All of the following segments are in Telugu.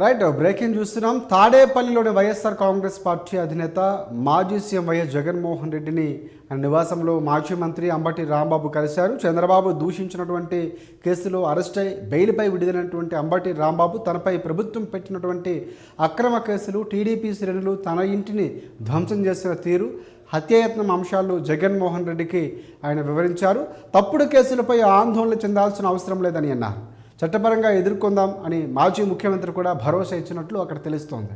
రైట్ బ్రేకింగ్ చూస్తున్నాం. తాడేపల్లిలోని వైఎస్ఆర్ కాంగ్రెస్ పార్టీ అధినేత మాజీ సీఎం వైఎస్ జగన్మోహన్ రెడ్డిని ఆయన నివాసంలో మాజీ మంత్రి అంబటి రాంబాబు కలిశారు. చంద్రబాబు దూషించినటువంటి కేసులో అరెస్ట్ అయి బెయిల్పై విడుదలైనటువంటి అంబటి రాంబాబు తనపై ప్రభుత్వం పెట్టినటువంటి అక్రమ కేసులు, టీడీపీ శ్రేణులు తన ఇంటిని ధ్వంసం చేసిన తీరు, హత్యాయత్నం అంశాలు జగన్మోహన్ రెడ్డికి ఆయన వివరించారు. తప్పుడు కేసులపై ఆందోళన చెందాల్సిన అవసరం లేదని అన్నారు. చట్టపరంగా ఎదుర్కొందాం అని మాజీ ముఖ్యమంత్రి కూడా భరోసా ఇచ్చినట్లు అక్కడ తెలుస్తోంది.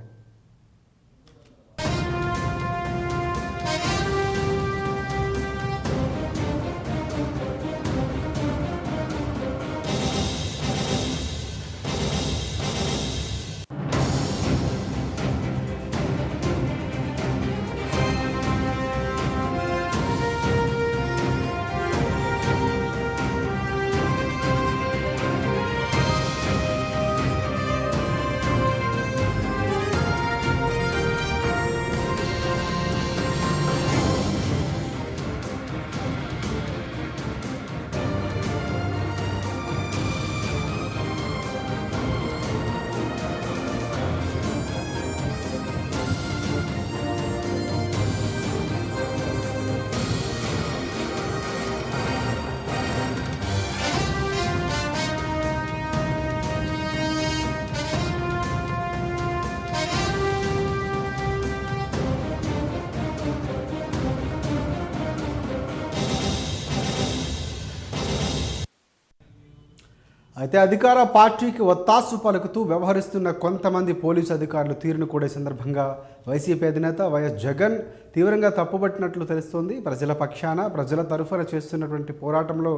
అయితే అధికార పార్టీకి ఒత్తాసు పలుకుతూ వ్యవహరిస్తున్న కొంతమంది పోలీసు అధికారులు తీరును కూడా సందర్భంగా వైసీపీ అధినేత వైఎస్ జగన్ తీవ్రంగా తప్పుపట్టినట్లు తెలుస్తోంది. ప్రజల పక్షాన, ప్రజల తరఫున చేస్తున్నటువంటి పోరాటంలో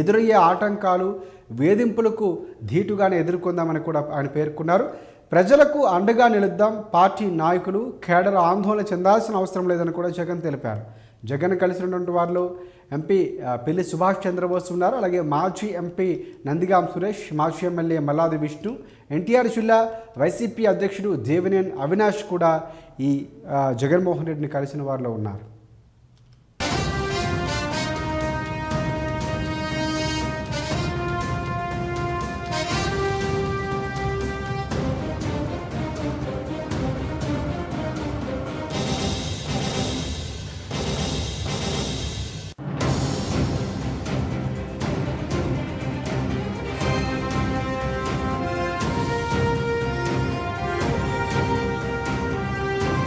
ఎదురయ్యే ఆటంకాలు, వేధింపులకు ధీటుగానే ఎదుర్కొందామని కూడా ఆయన పేర్కొన్నారు. ప్రజలకు అండగా నిలుద్దాం, పార్టీ నాయకులు, కేడర్ ఆందోళన చెందాల్సిన అవసరం లేదని కూడా జగన్ తెలిపారు. జగన్ కలిసినటువంటి వారిలో ఎంపీ పిల్లి సుభాష్ చంద్రబోస్ ఉన్నారు. అలాగే మాజీ ఎంపీ నందిగాం సురేష్, మాజీ ఎమ్మెల్యే మల్లాది విష్ణు, ఎన్టీఆర్ జిల్లా వైసీపీ అధ్యక్షుడు దేవినేని అవినాష్ కూడా ఈ జగన్మోహన్ రెడ్డిని కలిసిన వారిలో ఉన్నారు.